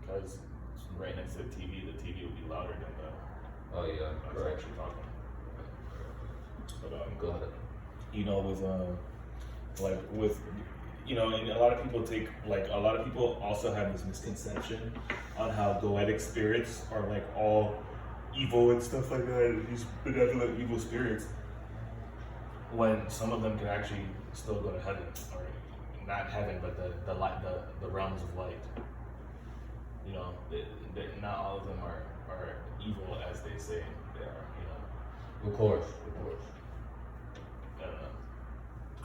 Because right next to the TV would be louder than the. Oh yeah. I was actually talking. But Go ahead. you know, with you know, and a lot of people also have this misconception on how goetic spirits are like all evil and stuff like that, and these benevolent evil spirits, when some of them can actually still go to heaven, or not heaven, but the light, the realms of light. You know, not all of them are evil as they say they are. You know. Of course. I don't know.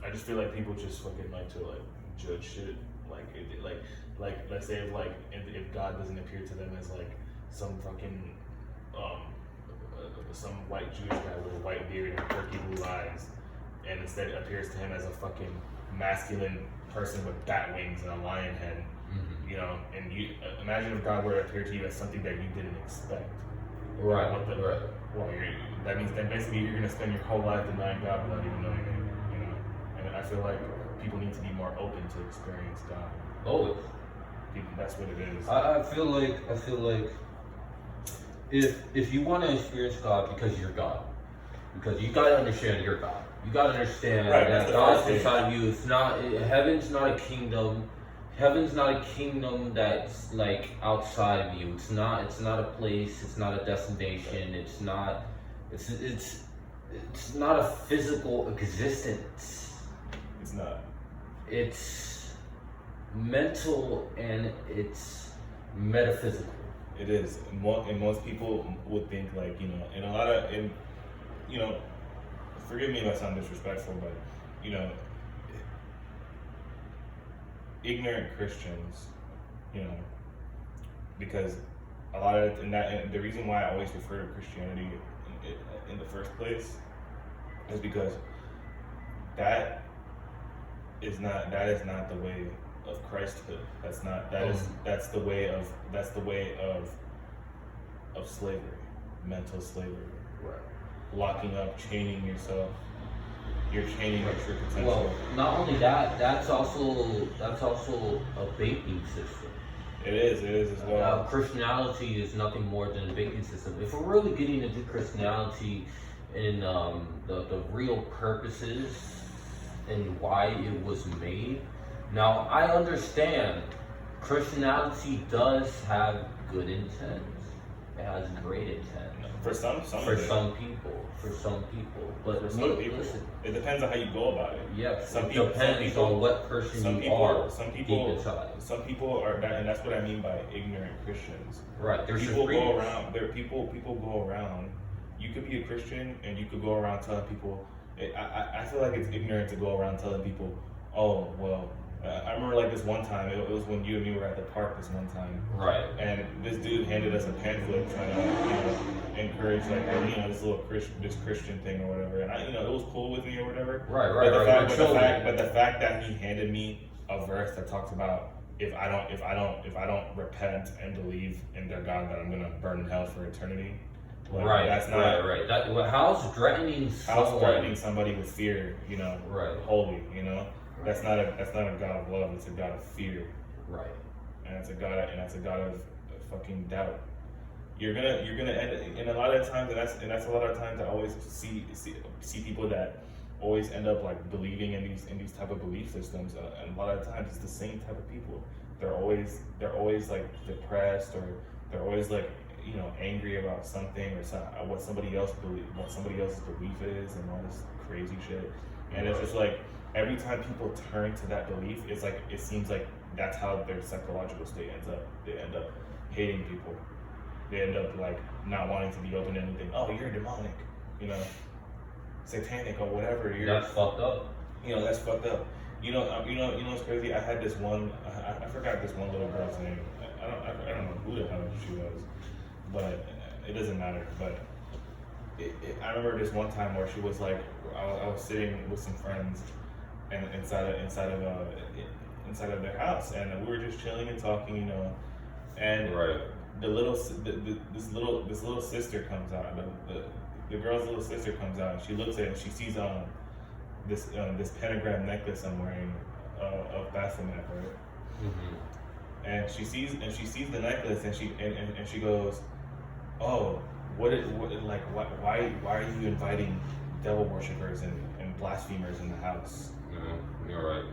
I just feel like people just fucking like to like judge shit. Like let's say if God doesn't appear to them as like some fucking some white Jewish guy with a white beard and quirky blue eyes, and instead it appears to him as a fucking masculine person with bat wings and a lion head. Mm-hmm. You know, and you imagine if God were to appear to you as something that you didn't expect. Right. Well, that means that basically you're gonna spend your whole life denying God without even knowing it. You know, and I feel like people need to be more open to experience God. Always. That's what it is. I feel like if you want to experience God because you're God, because you gotta understand you're God. You gotta understand that God's inside you. Heaven's not a kingdom. Heaven's not a kingdom that's like outside of you. It's not a place. It's not a destination. It's not a physical existence. It's not. It's mental and it's metaphysical. It is. And most people would think like, you know, you know, forgive me if I sound disrespectful, but you know, ignorant Christians, you know, because a lot of and the reason why I always refer to Christianity in the first place is because that is not the way of Christhood. That's the way of slavery, mental slavery. Right. Locking up, chaining yourself. You're chaining your true potential. Well, not only that, that's also a banking system. It is as well. Christianity is nothing more than a banking system. If we're really getting into Christianity in the real purposes and why it was made, now I understand Christianity does have good intent. It has great intent. For some people, but listen, it depends on how you go about it. Yeah, depends on what person you are. Some people are that, and that's what I mean by ignorant Christians. Right. People go around. You could be a Christian and you could go around telling people. I feel like it's ignorant to go around telling people, oh well. I remember like this one time, it was when you and me were at the park this one time. Right. And this dude handed us a pamphlet trying to, you know, encourage like, you know, this little Christian thing or whatever. And it was cool with me or whatever. Right. But the fact that he handed me a verse that talks about if I don't repent and believe in their God, that I'm gonna burn in hell for eternity. Like, right. That's not right. How's threatening somebody with fear, you know, holy, you know. That's not a God of love. It's a God of fear. Right. And it's a God of fucking doubt. You're gonna end, and a lot of times, and that's a lot of times I always see people that always end up like believing in these type of belief systems, and a lot of times it's the same type of people. They're always like depressed, or they're always like, you know, angry about something or what somebody else's belief is, and all this crazy shit. And it's just like, every time people turn to that belief, it's like, it seems like that's how their psychological state ends up. They end up hating people. They end up like not wanting to be open to anything. Oh, you're demonic, you know, satanic or whatever. That's fucked up. You know, that's fucked up. You know what's crazy? I had this one. I forgot this one little girl's name. I don't know who the hell she was, but it doesn't matter. But I remember this one time where she was like, I was sitting with some friends, and inside of their house, and we were just chilling and talking, you know, and this little sister comes out, the girl's little sister comes out, and she looks at it and she sees this pentagram necklace I'm wearing of Baphomet, right? Mm-hmm. and she sees the necklace, and she goes, oh, why are you inviting devil worshippers and blasphemers in the house? You're right.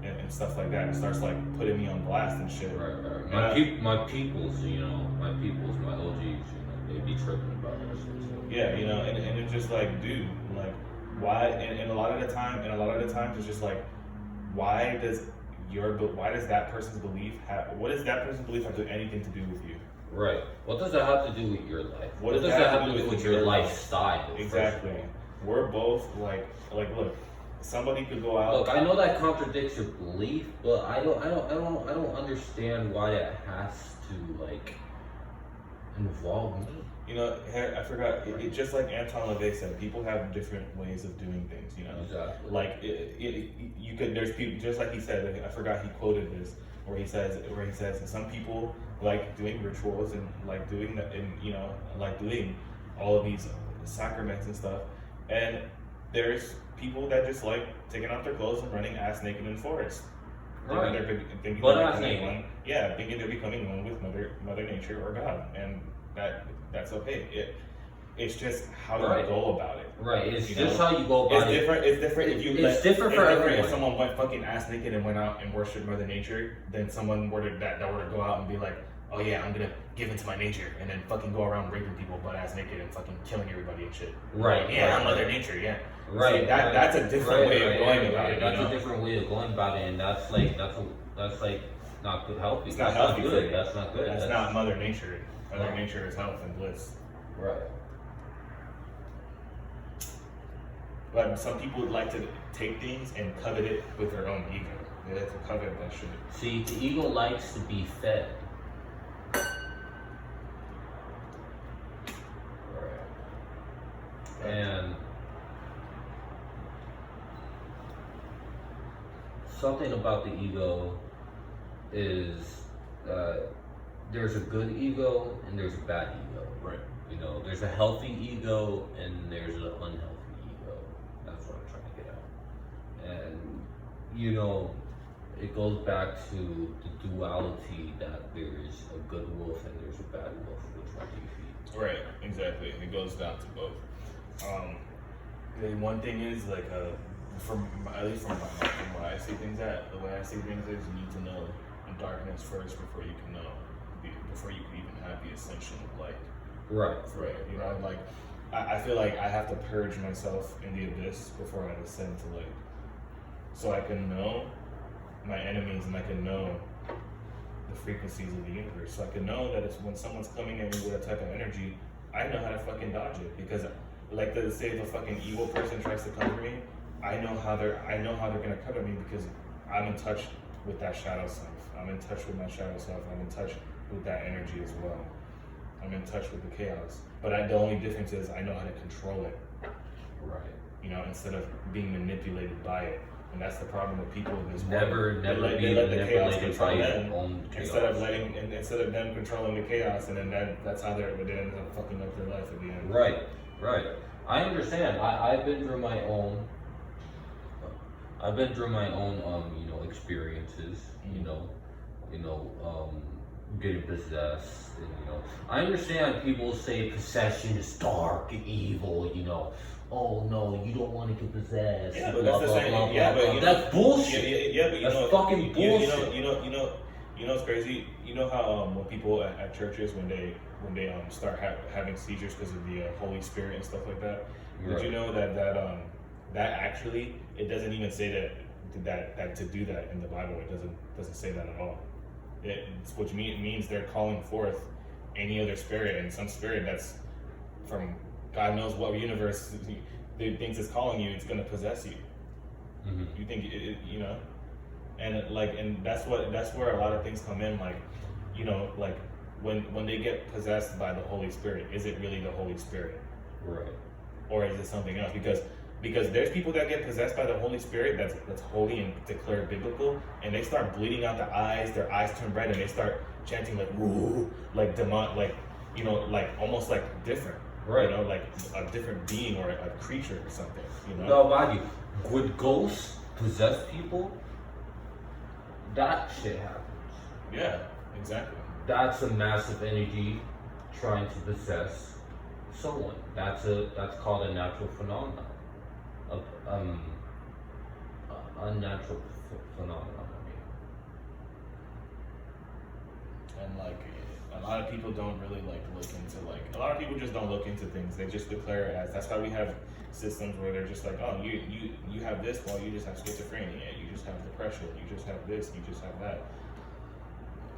And stuff like that. And starts like putting me on blast and shit. Right. My peoples, my OGs, they be tripping about that shit. So. Yeah, and it's just like, dude, like, why? And a lot of the times it's just like, why does that person's belief what does that person's belief have to anything to do with you? Right. What does that have to do with your life? What does that have to do with your lifestyle? Exactly. We're both like look, somebody could go out. Look, I know that contradicts your belief, but I don't understand why that has to like involve me. I forgot. It just like Anton LaVey said, people have different ways of doing things. Exactly. Like you could. There's people just like he said. I forgot he quoted this where he says some people like doing rituals and like doing that, and like doing all of these sacraments and stuff. And there's people that just like taking off their clothes and running ass naked in forests. Right. Thinking they're becoming one with Mother Nature or God, and that's okay. It's just how you go about it. Right. It's just how you go about it. It's different if you. It's different for everyone. If someone went fucking ass naked and went out and worshipped Mother Nature, then someone were to go out and be like, oh yeah, I'm gonna give into my nature, and then fucking go around raping people butt ass naked and fucking killing everybody and shit. Right. Yeah, I'm Mother Nature. Yeah. Right. See, that's a different way of going about it. That's a different way of going about it, and that's not good, healthy. It's not that's healthy. Not good. That's not good. That's not Mother Nature. Mother Nature is health and bliss. Right. But some people would like to take things and covet it with their own ego. They like to covet that shit. See, the ego likes to be fed. And something about the ego is there's a good ego and there's a bad ego. Right. There's a healthy ego and there's an unhealthy ego. That's what I'm trying to get at. And it goes back to the duality that there's a good wolf and there's a bad wolf. Which one do you feed? Right. Exactly. It goes down to both. The one thing is like at least from what I see things the way I see things is you need to know the darkness first before you can even have the ascension of light. Right. Like I feel like I have to purge myself in the abyss before I ascend to light, so I can know my enemies and I can know the frequencies of the universe. So I can know that it's when someone's coming at me with a type of energy, I know how to fucking dodge it, because like say if a fucking evil person tries to cover me, I know how they're gonna cover me because I'm in touch with that shadow self. I'm in touch with my shadow self. I'm in touch with that energy as well. I'm in touch with the chaos. But the only difference is I know how to control it. Right. Instead of being manipulated by it. And that's the problem with people in this world. Never be manipulated by your own chaos. Instead of them controlling the chaos, and then that's how they end up fucking up their life at the end. Right. I understand. I've been through my own. Experiences. Getting possessed. And, I understand people say possession is dark and evil. Oh no, you don't want to get possessed. Yeah, but that's the same. That's bullshit. Yeah, but that's fucking bullshit. You know what's crazy? You know how when people at churches when they start having seizures because of the Holy Spirit and stuff like that. Right. Did you know that actually it doesn't even say that to do that in the Bible? It doesn't say that at all. Which means they're calling forth any other spirit, and some spirit that's from God knows what universe they thinks is calling you. It's gonna possess you. Mm-hmm. You think and that's where a lot of things come in. Like when they get possessed by the Holy Spirit, is it really the Holy Spirit? Right. Or is it something else? Because there's people that get possessed by the Holy Spirit that's holy and declared biblical, and they start bleeding out the eyes, their eyes turn red, and they start chanting like woo, like demon, like almost like different, right? Like a different being or a creature or something. No, mind you, would ghosts possess people? That shit happens. Yeah, exactly. That's a massive energy trying to possess someone. That's called a natural phenomenon. Of unnatural phenomenon. And like a lot of people don't really like look into like a lot of people just don't look into things. They just declare it as. That's why we have systems where they're just like, oh, you have this, well, you just have schizophrenia, you just have depression, you just have this, you just have that.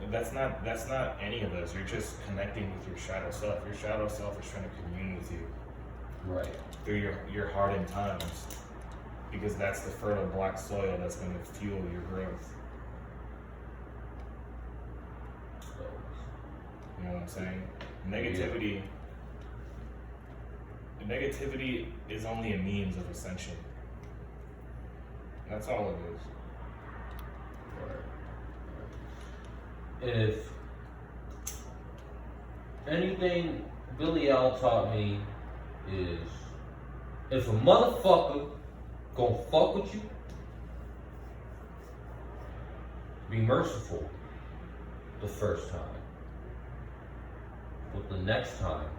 And that's not any of us. You're just connecting with your shadow self. Your shadow self is trying to commune with you. Right. Through your hardened times. Because that's the fertile black soil that's going to fuel your growth. You know what I'm saying? Negativity is only a means of ascension. That's all it is. If anything Billy Al taught me is, if a motherfucker gonna fuck with you, be merciful the first time. But the next time,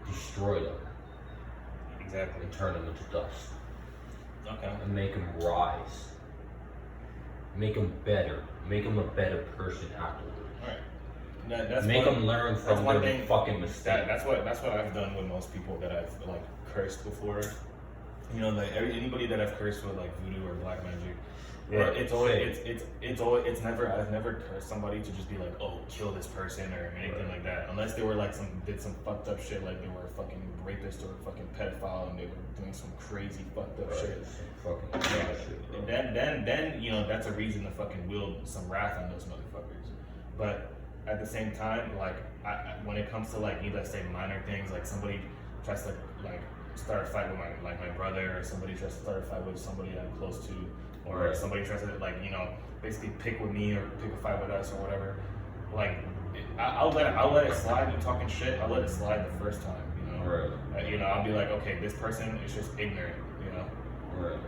destroy them. Exactly. And turn them into dust. Okay. And make them rise. Make them better. Make them a better person afterwards. Right. Make them learn from their fucking mistakes. That's what I've done with most people that I've like cursed before. You know, like anybody that I've cursed with like voodoo or black magic. Right. It's never, I've never cursed somebody to just be like, oh, kill this person or anything like that. Unless they were like did some fucked up shit, like they were a fucking rapist or a fucking pedophile and they were doing some crazy fucked up shit. Fucking shit, bro. Then you know, that's a reason to fucking wield some wrath on those motherfuckers. But at the same time, like when it comes to like let's say minor things, like somebody tries to like start a fight with my brother, or somebody tries to start a fight with somebody I'm close to, or somebody tries to like basically pick with me or pick a fight with us or whatever. Like I'll let it slide. You talking shit, I'll let it slide the first time. Right. I'll be like, okay, this person is just ignorant. Right.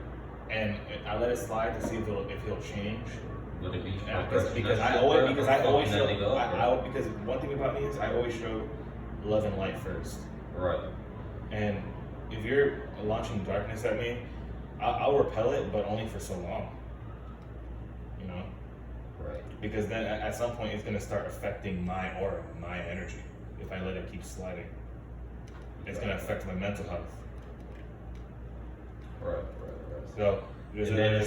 And I let it slide to see if he'll change. Would it be? Because one thing about me is I always show love and light first. Right. And if you're launching darkness at me, I'll repel it, but only for so long. Right. Because then at some point it's gonna start affecting my aura, my energy. If I let it keep sliding, it's gonna affect my mental health. Right. So it's going to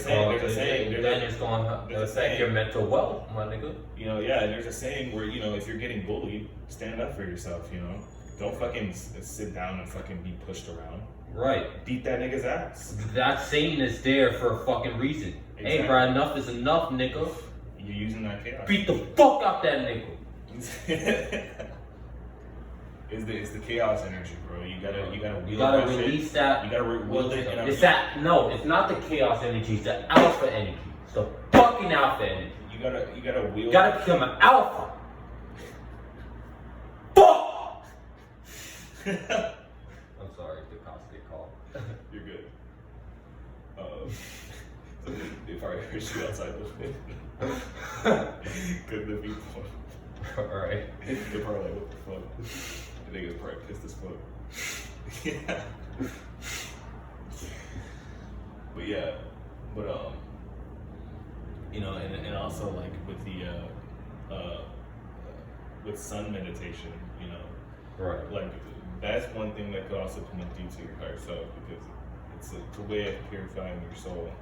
affect your mental wealth, my nigga. There's a saying where if you're getting bullied, stand up for yourself. Don't fucking sit down and fucking be pushed around. Right. Beat that nigga's ass. That saying is there for a fucking reason. Exactly. Hey, bro, enough is enough, nigga. You're using that chaos. Beat the fuck out that nigga. It's the chaos energy, bro. You gotta release that. You gotta wield it. It's not the chaos energy. It's the alpha energy. It's the fucking alpha energy. You gotta wield. You gotta become an alpha. Fuck. I'm sorry, the cops get called. You're good. They probably heard you outside the window. Couldn't have been fun. Alright. They're probably like, what the fuck? The nigga's probably pissed as fuck. Yeah. And also like with the with sun meditation, right. Like that's one thing that could also connect you to your higher self, because it's a way of purifying your soul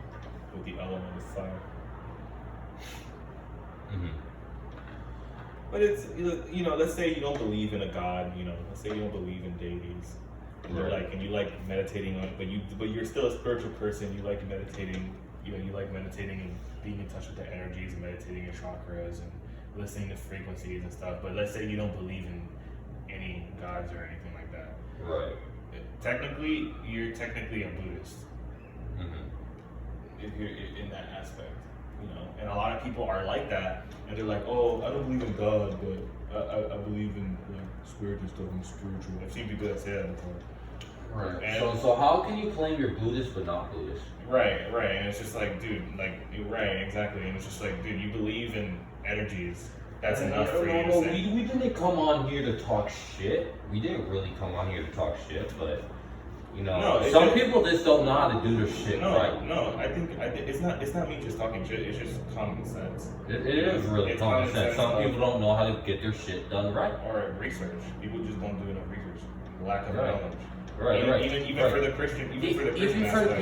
with the element of fire. Mm-hmm. But it's let's say you don't believe in a god, let's say you don't believe in deities, and you like meditating on, but you're still a spiritual person. You like meditating, you like meditating and being in touch with the energies, and meditating your chakras and listening to frequencies and stuff. But let's say you don't believe in any gods or anything like that. Right. Technically, you're technically a Buddhist. Mm-hmm. If you're in that aspect. And a lot of people are like that, and they're like, oh, I don't believe in God, but I believe in like spiritual stuff. I'm spiritual. I've seen people that say that before. Right. And So how can you claim you're Buddhist but not Buddhist? right, and it's just like, dude, like, right, exactly, and it's just like, dude, you believe in energies. That's enough for you to say. We didn't come on here to talk shit. We didn't really come on here to talk shit, but you know, No, some people just don't know how to do their shit right. No, I think it's not me just talking shit. It's just common sense. It is really common sense. Some people don't know how to get their shit done right. Or research. People just don't do enough research. Lack of knowledge. Right. Even for the Christian, even for the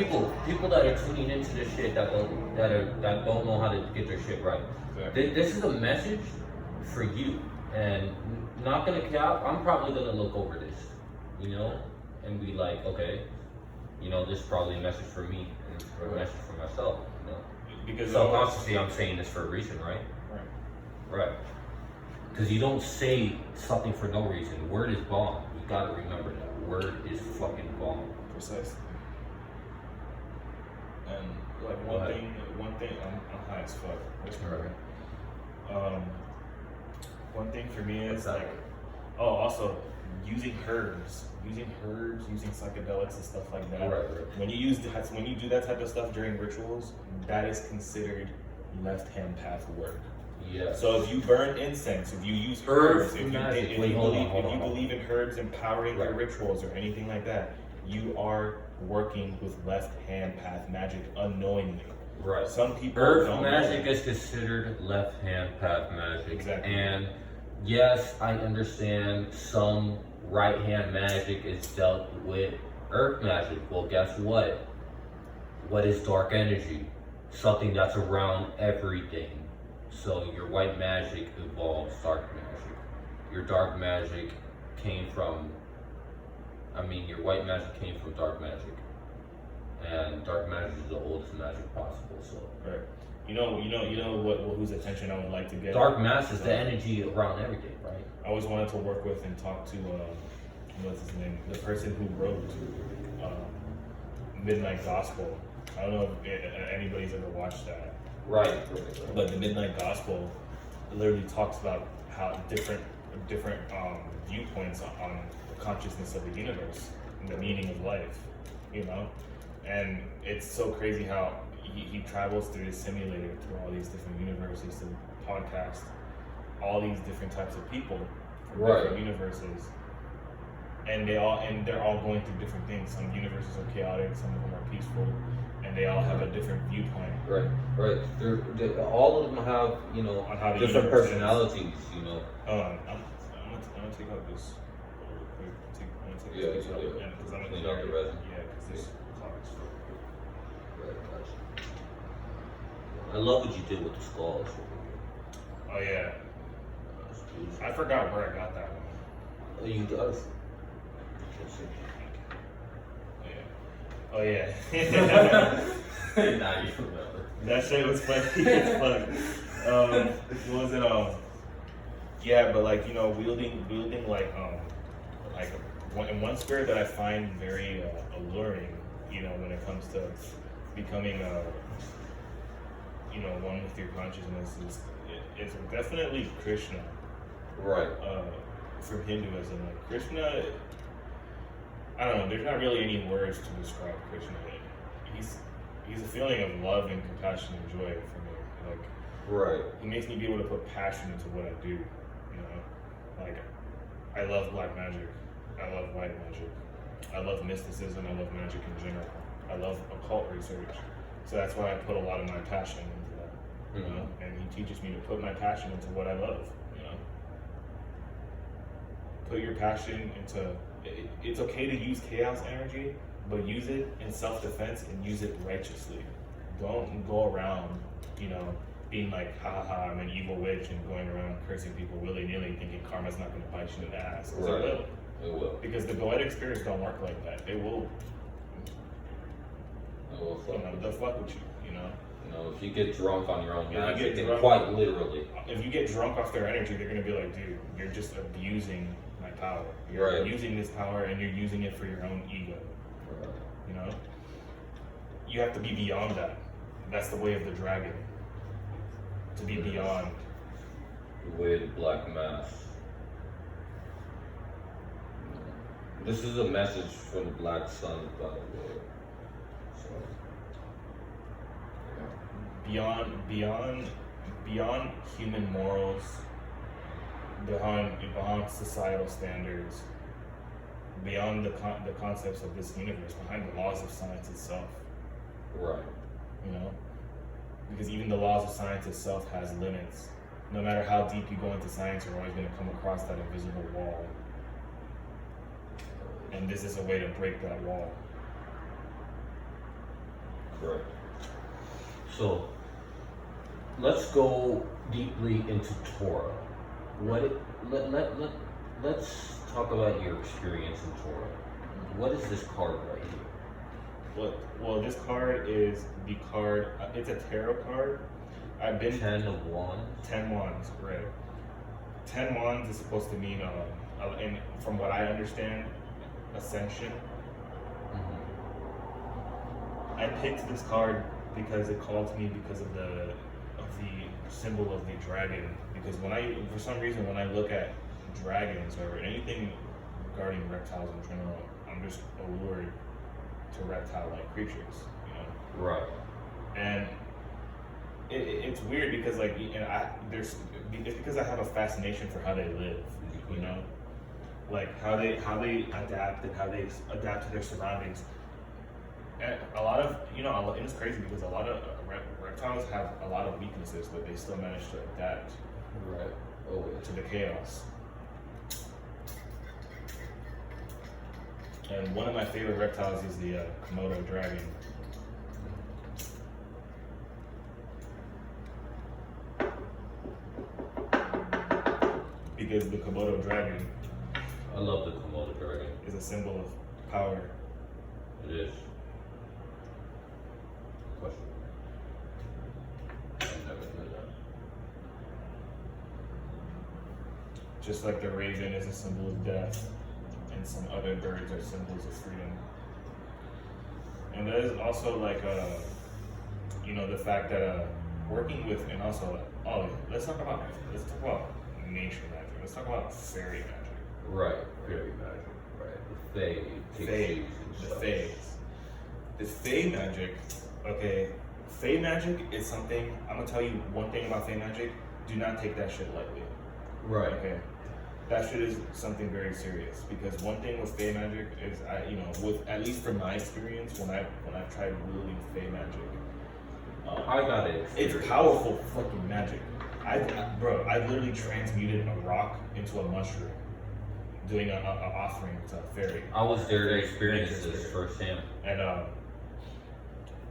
people that are tuning into this shit that don't know how to get their shit right. Exactly. This is a message for you, and not gonna cap. I'm probably gonna look over this, you know, and be like, okay, you know, this is probably a message for me and a message for myself, you know. Because subconsciously, I'm saying this for a reason, right? Right. Because you don't say something for no reason. Word is bomb. You gotta remember that. Word is fucking bomb. Precisely. And like one thing, I'm high as fuck. One thing for me is like, also using herbs, using psychedelics and stuff like that. Right. When you do that type of stuff during rituals, that is considered left-hand path work. Yeah. So if you burn incense, if you use herbs, if you believe in herbs empowering your rituals or anything like that, you are working with left-hand path magic unknowingly. Right. Some people Earth magic is considered left-hand path magic. Exactly. And yes, I understand some right-hand magic is dealt with earth magic. Well, guess what? What is dark energy? Something that's around everything. So your white magic involves dark magic. Your dark magic came from, your white magic came from dark magic. And dark magic is the oldest magic possible, so. Right. You know whose attention I would like to get? Dark mass is the energy around everything, right? I always wanted to work with and talk to, what's his name? The person who wrote Midnight Gospel. I don't know if anybody's ever watched that. Right. But the Midnight Gospel literally talks about how different viewpoints on the consciousness of the universe and the meaning of life, you know? And it's so crazy how he travels through the simulator through all these different universes to podcast all these different types of people from different universes. And they're all going through different things. Some universes are chaotic, some of them are peaceful, and they all have a different viewpoint. Right. All of them have, on how different personalities, you know. I'm gonna take out this. I'm gonna take this out because I'm gonna clean out the resin. Yeah, because this clock is full. I love what you did with the skulls. Oh yeah. I forgot where I got that one. Oh, you got it. Oh yeah. Now you remember. That shit was funny as fuck. What was it? Yeah, but like wielding like one spirit that I find very alluring, when it comes to becoming one with your consciousness is definitely Krishna. Right. From Hinduism, like Krishna, I don't know. There's not really any words to describe Krishna. He's a feeling of love and compassion and joy for me. Like, right. He makes me be able to put passion into what I do. Like I love black magic. I love white magic. I love mysticism. I love magic in general. I love occult research. So that's why I put a lot of my passion into that. Mm-hmm. And he teaches me to put my passion into what I love. Put your passion into. It's okay to use chaos energy, but use it in self-defense and use it righteously. Don't go around, being like, ha ha, I'm an evil witch and going around cursing people willy-nilly thinking karma's not going to bite you in the ass. Right. It will. It will. Because the goetic spirits don't work like that. They will. They'll fuck with you, if you get drunk on your own magic, drunk, quite literally. If you get drunk off their energy, they're going to be like, dude, you're just abusing my power. You're using this power and you're using it for your own ego. Right. You have to be beyond that. That's the way of the dragon. To be beyond. The way of the black mass. This is a message for the Black Sun, by the way. So, yeah. Beyond human morals, beyond societal standards, beyond the concepts of this universe, behind the laws of science itself. Right. You know, because even the laws of science itself has limits. No matter how deep you go into science, you're always going to come across that invisible wall. And this is a way to break that wall. Correct. So, let's go deeply into Torah. Let's talk about your experience in Torah. What is this card right here? Well, this card is the card. It's a tarot card. I've been 10 of Wands. 10 wands, right? 10 wands is supposed to mean, and from what I understand, ascension. Mm-hmm. I picked this card because it called to me because of the symbol of the dragon. Because for some reason, when I look at dragons or anything regarding reptiles in general, I'm just allured to reptile-like creatures, you know. Right. And it's weird because it's because I have a fascination for how they live, you know, like how they adapt and how they adapt to their surroundings. And a lot of, you know, and it's crazy because a lot of reptiles have a lot of weaknesses, but they still manage to adapt to the chaos. And one of my favorite reptiles is the Komodo dragon. Because the Komodo dragon, I love the Komodo dragon. Is a symbol of power. It is. Question. I never knew that. Just like the raven is a symbol of death, and some other birds are symbols of freedom. And there's also like you know, the fact that working with, and also let's talk about nature magic. Let's talk about fairy magic. Right, fairy magic. Right, the Fae. The Fae magic. Okay, Fae magic is something. I'm gonna tell you one thing about Fae magic. Do not take that shit lightly. Right. Okay. That shit is something very serious, because one thing with Fae magic is, with at least from my experience, when I've tried wielding Fae magic, I got it. It's powerful fucking magic. I literally transmuted a rock into a mushroom, doing an offering to a fairy. I was there to experience this firsthand.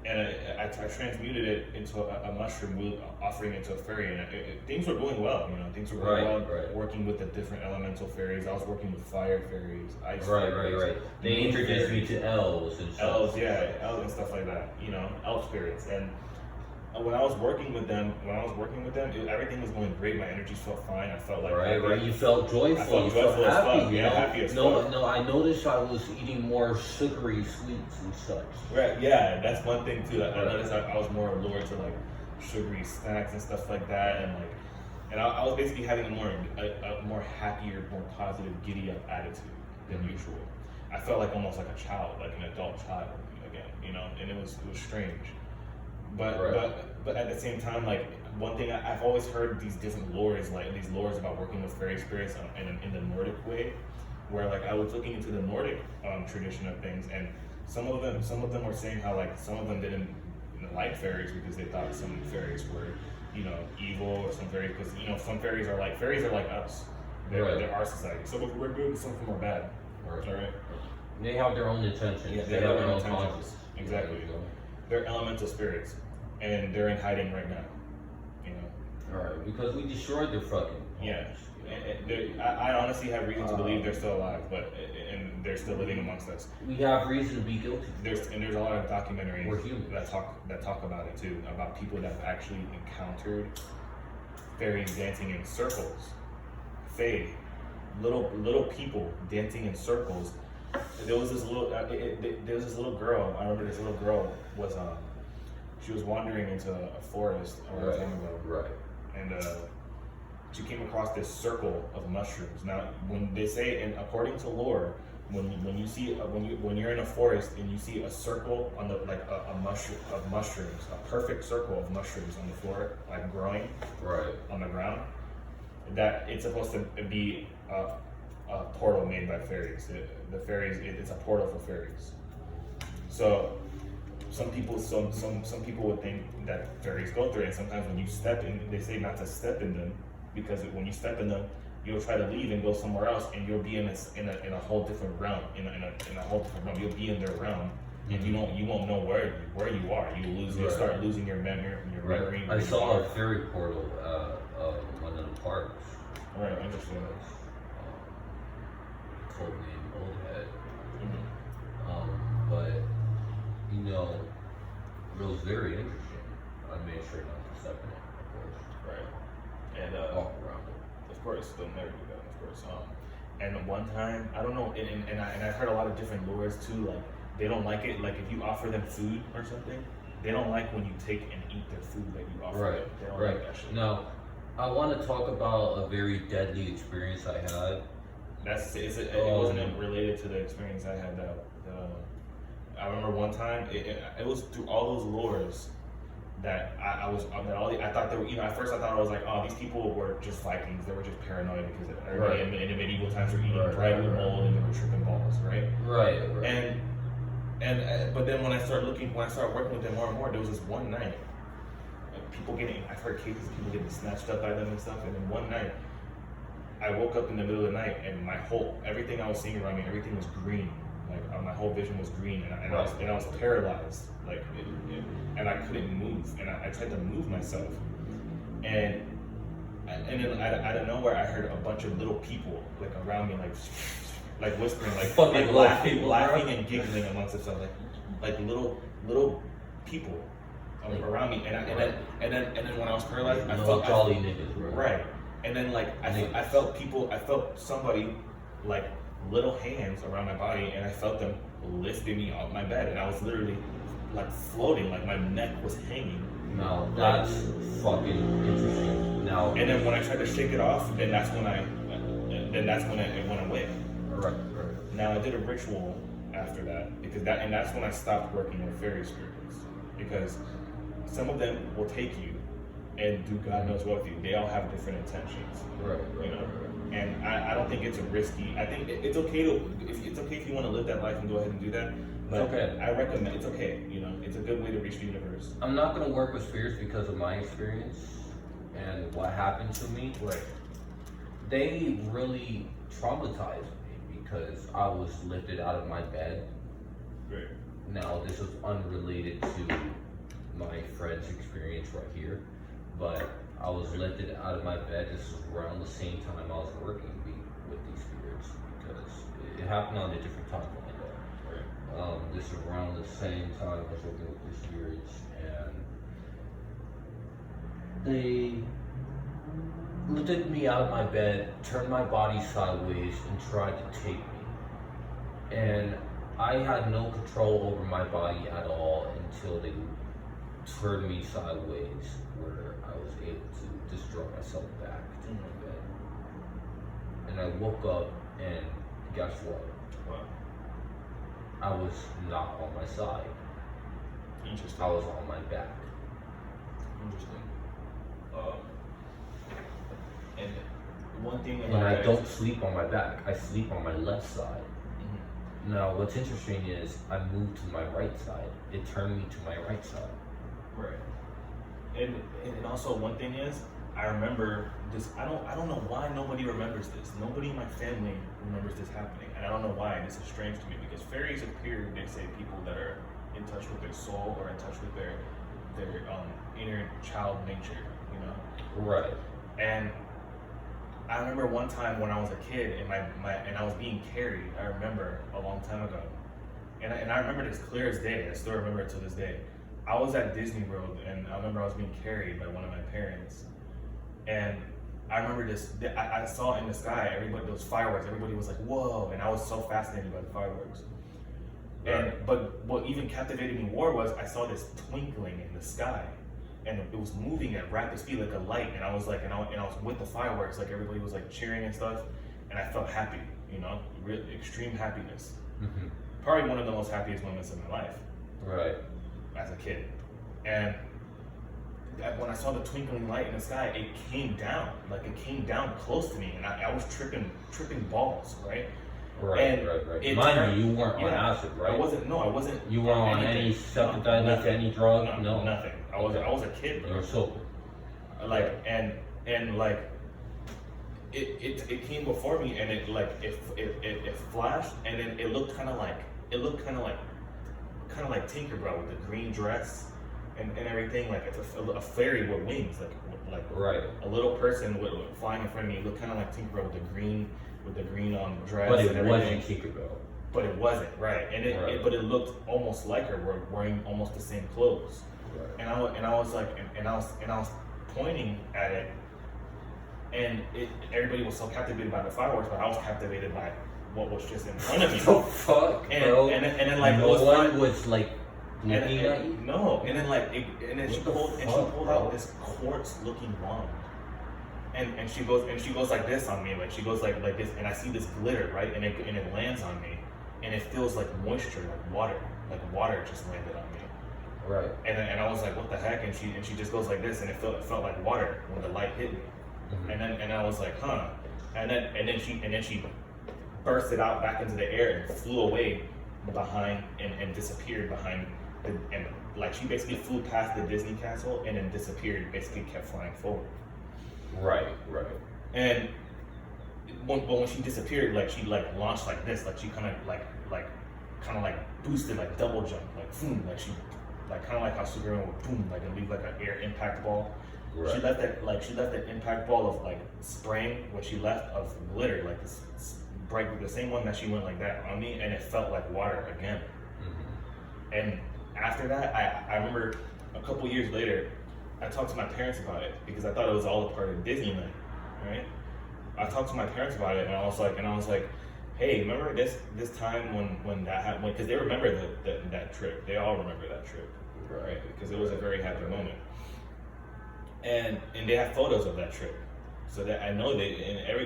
And I transmuted it into a mushroom, offering it to a fairy, and things were going well. You know, things were going well. Right. Working with the different elemental fairies, I was working with fire fairies, ice fairies. Right. They introduced me to elves and stuff. Elves and stuff like that. You know, elf spirits. And when I was working with them, everything was going great. My energy felt fine. I felt like right. You felt joyful. I felt you joyful felt as happy. fuck. You Yeah, know? happy as fuck. No. I noticed I was eating more sugary sweets and such. Right. Yeah, that's one thing too. I noticed I was more allured to like sugary snacks and stuff like that, and I was basically having a more happier, more positive, giddy up attitude than usual. I felt like almost like a child, like an adult child again, you know, and it was strange. But at the same time, like one thing I've always heard these different lores, like these lores about working with fairy spirits in the Nordic way, where like I was looking into the Nordic tradition of things, and some of them were saying how like some of them didn't like fairies because they thought some fairies were, you know, evil, or some fairies, because you know some fairies are like us. They're our society. Some of them are good, and some of them are bad. Right. They have their own intentions. Yeah, they have their own conscience. Exactly. They're elemental spirits, and they're in hiding right now. You know. All right, because we destroyed their fucking homes. Yeah. I honestly have reason to believe they're still alive, and they're still living amongst us. We have reason to be guilty. There's a lot of documentaries We're humans. that talk about it too, about people that have actually encountered fairies dancing in circles, fae, little people dancing in circles. There was this little girl. I remember this little girl was she was wandering into a forest a long time ago. Right. And she came across this circle of mushrooms. Now, when they say, and according to lore, when you see when you're in a forest and you see a circle on the like a mushroom of mushrooms, a perfect circle of mushrooms on the floor, like growing Right. on the ground, that it's supposed to be a portal made by fairies. The fairies, it's a portal for fairies. So some people would think that fairies go through it, and sometimes when you step in, they say not to step in them, because when you step in them, you'll try to leave and go somewhere else, and you'll be in a whole different realm, in a whole different realm. You'll be in their realm, and you won't know where you are. You'll start losing your memory. I saw a fairy portal one of the parks. Right, I understand. Called named Old Head. Mm-hmm. But you know, it was very interesting. I made sure not to step in it, of course. Right. And walk around it. of course, they'll never do that. Of course. And one time, I don't know, and I've heard a lot of different lures too. Like they don't like it. Like if you offer them food or something, they don't like when you take and eat their food that you offer Right. them. They don't Right. like that shit. Now, I want to talk about a very deadly experience I had. It wasn't related to the experience I had. I remember one time it was through all those lures that I thought they were. At first I thought I was like, oh, these people were just Vikings. They were just paranoid because everybody in the medieval times were eating bread with mold and they were tripping balls, right? Right. And but then when I started working with them more and more, there was this one night, I've heard cases of people getting snatched up by them and stuff. And then one night, I woke up in the middle of the night and everything I was seeing around me, everything was green. Like my whole vision was green, and I was paralyzed, and I couldn't move, and I tried to move myself, and then out of nowhere I heard a bunch of little people like around me, like whispering, laughing and giggling amongst themselves, like little people around me, and then when I was paralyzed, I felt jolly niggas, right, and then I felt somebody like little hands around my body, and I felt them lifting me off my bed, and I was literally like floating, like my neck was hanging. No, that's fucking interesting. Now, and then when I tried to shake it off, then that's when it went away. Right. Now I did a ritual after that, and that's when I stopped working with fairy spirits, because some of them will take you and do God knows what with you. They all have different intentions. Right. You know. And I don't think it's a risky. I think it's okay if you want to live that life and go ahead and do that. But it's okay. I recommend it's okay. You know, it's a good way to reach the universe. I'm not gonna work with spirits because of my experience and what happened to me. Right. They really traumatized me because I was lifted out of my bed. Right. Now this is unrelated to my friend's experience right here, but I was lifted out of my bed. This was around the same time I was working with these spirits, because it happened on a different time window. This is around the same time I was working with these spirits, and they lifted me out of my bed, turned my body sideways, and tried to take me. And I had no control over my body at all until they turned me sideways, where I was able to just draw myself back to my bed. And I woke up, and guess what? Wow. I was not on my side. Interesting. I was on my back. Interesting. And one thing about And I don't sleep on my back. I sleep on my left side. Mm-hmm. Now, what's interesting is I moved to my right side. It turned me to my right side. Right. And also one thing is, I remember this. I don't know why nobody remembers this. Nobody in my family remembers this happening, and I don't know why. This is strange to me, because fairies appear, they say, people that are in touch with their soul or in touch with their inner child nature, you know. Right. And I remember one time when I was a kid and I was being carried. I remember a long time ago, and I remember this clear as day. I still remember it to this day. I was at Disney World, and I remember I was being carried by one of my parents, and I remember this. I saw in the sky, those fireworks. Everybody was like, "Whoa!" And I was so fascinated by the fireworks. Right. But what even captivated me more was I saw this twinkling in the sky, and it was moving at rapid speed like a light. And I was like, and I was with the fireworks, like everybody was like cheering and stuff, and I felt happy. you know, really extreme happiness. Mm-hmm. Probably one of the most happiest moments of my life. Right. As a kid. And when I saw the twinkling light in the sky, it came down. Like it came down close to me, and I was tripping balls, right? Right. Mind you, you weren't on acid, right? I wasn't. You weren't on any psychedelics, any drug? No. Nothing. I was a kid, bro. You were sober. Like, and like, it came before me, and it flashed, and then it looked kind of like Tinkerbell with the green dress and everything. Like it's a fairy with wings, like right. A little person with flying in front of me. It looked kind of like Tinkerbell with the green dress. But it and everything. wasn't Tinkerbell. But it wasn't, right? And but it looked almost like her, wearing almost the same clothes. Right. And I was pointing at it, and everybody was so captivated by the fireworks, but I was captivated by what was just in front of me. The fuck, bro? And then like no one was like looking at you. No, and then she pulled out this quartz-looking wand, and she goes like this on me, like she goes like this, and I see this glitter, right, and it lands on me, and it feels like moisture, like water just landed on me. Right. And I was like, what the heck? And she just goes like this, and it felt like water when the light hit me. Mm-hmm. And I was like, huh. And then she bursted out back into the air and flew away behind and disappeared behind and like she basically flew past the Disney castle and then disappeared, basically kept flying forward. Right. And when she disappeared, like she like launched like this, like she kind of like boosted, like double jump, like boom, like she like kind of like how Superman would boom, like and leave like an air impact ball. Right. She left that impact ball of like spraying what she left of glitter, like this bright, the same one that she went like that on me, and it felt like water again. Mm-hmm. And after that, I remember a couple years later, I talked to my parents about it because I thought it was all a part of Disneyland, right? I talked to my parents about it, and I was like, hey, remember this time when that happened? Because they remember that trip. They all remember that trip, right? Because it was a very happy moment. And they have photos of that trip, so that I know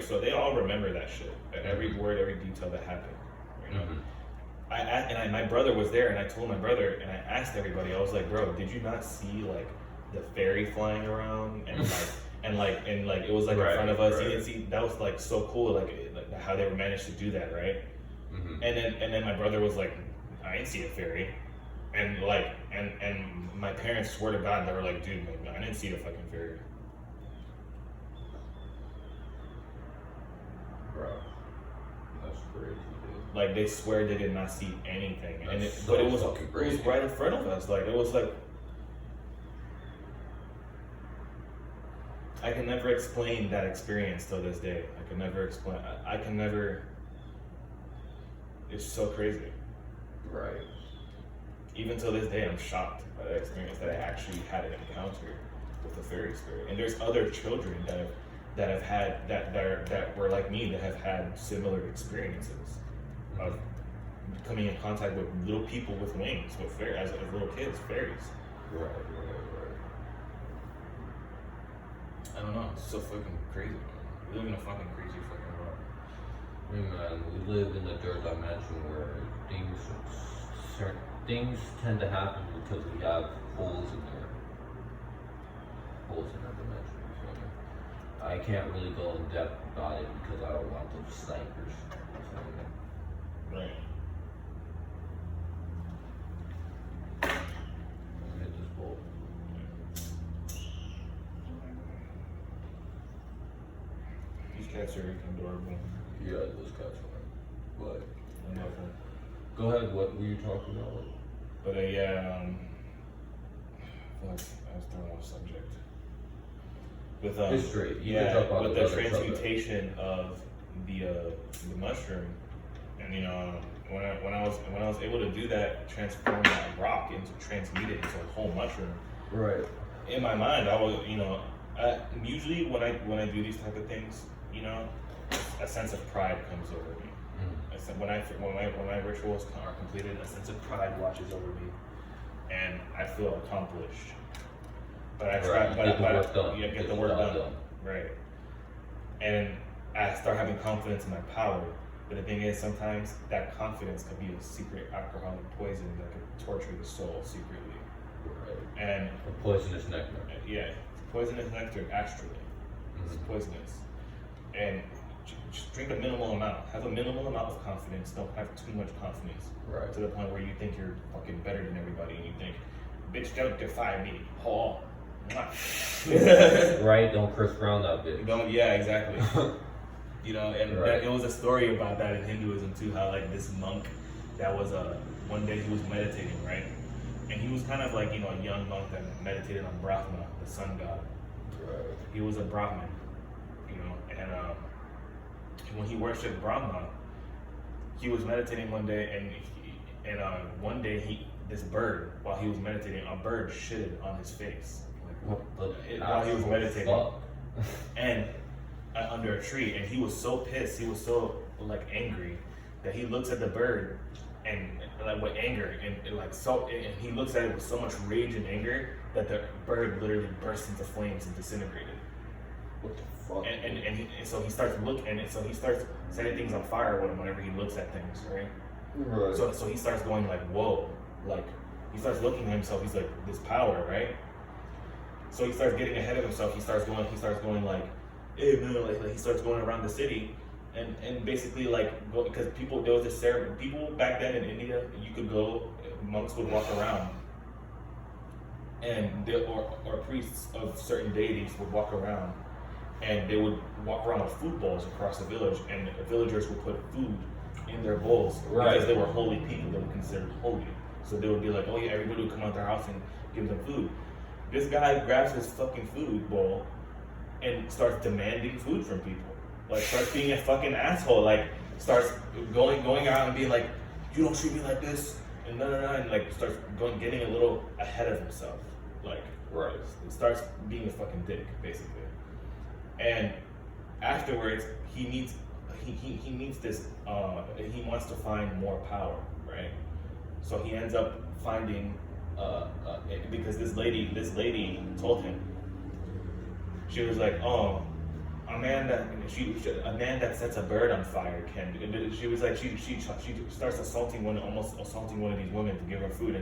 so they all remember that shit, every word, every detail that happened, you know. Mm-hmm. My brother was there, and I told my brother, and I asked everybody, I was like, bro, did you not see like the fairy flying around and like it was like in front of us? Right. See, that was like so cool, like how they managed to do that, right? Mm-hmm. And then my brother was like, I didn't see a fairy. And my parents swear to God, they were like, dude, I didn't see the fucking fairy. Bro, that's crazy, dude. Like they swear they did not see anything, but it was right in front of us. Like it was like I can never explain that experience till this day. I can never explain. I can never. It's so crazy. Right. Even till this day, I'm shocked by the experience that I actually had an encounter with the fairy spirit. And there's other children that have had that were like me, that have had similar experiences of coming in contact with little people with wings, with fairies, as little kids, fairies. Right. I don't know. It's so fucking crazy. We live in a fucking crazy fucking world. Man, we live in a third dimension where things tend to happen because we have holes in our dimension. So I can't really go in depth about it because I don't want those snipers. Right. Hit this bolt. These cats are adorable. Yeah, those cats are. But I love them. Go ahead. What were you talking about? But yeah, I was throwing off subject. With history. With the transmutation of the mushroom, and when I was able to do that, transform that rock transmute it into a whole mushroom. Right. In my mind, I was usually when I do these type of things, a sense of pride comes over me. When my rituals are completed, a sense of pride washes over me, and I feel accomplished. But I try, get the work done. Right. And I start having confidence in my power. But the thing is, sometimes that confidence could be a secret alcoholic poison that could torture the soul secretly. Right. And A poisonous nectar. yeah, poisonous nectar actually. It's poisonous. And just drink a minimal amount. Have a minimal amount of confidence. Don't have too much confidence. Right. To the point where you think you're fucking better than everybody and you think, bitch, don't defy me. Oh. Right, don't Chris Brown that bitch. Don't, yeah, exactly. You know, and Right. there was a story about that in Hinduism too, how like this monk that was one day he was meditating, right? And he was kind of like, you know, a young monk that meditated on Brahma, the sun god. Right. He was a Brahmin, you know, and when he worshipped Brahma, he was meditating one day, and one day this bird, while he was meditating, a bird shitted on his face, What the while he was meditating, fuck? and under a tree, and he was so pissed, he was so like angry that he looks at the bird and like with anger and like so, and he looks at it with so much rage and anger that the bird literally burst into flames and disintegrated. What the fuck? And so he starts looking, and so he starts setting things on fire with him whenever he looks at things, right? Right. So he starts going like, whoa, like he starts looking at himself. He's like this power, right? So he starts getting ahead of himself. He starts going like, hey man, like he starts going around the city, and basically like because there was this ceremony. People back then in India, you could go, monks would walk around, and or priests of certain deities would walk around. And they would walk around with food bowls across the village, and the villagers would put food in their bowls because they were holy people. They were considered holy. So they would be like, oh yeah, everybody would come out their house and give them food. This guy grabs his fucking food bowl and starts demanding food from people. Like starts being a fucking asshole. Like starts going out and being like, you don't treat me like this, and and like starts getting a little ahead of himself. Like starts being a fucking dick, basically. And afterwards, he meets this. He wants to find more power, right? So he ends up finding because this lady told him. She was like, "Oh, a man that sets a bird on fire can." She was like, she starts assaulting one of these women to give her food,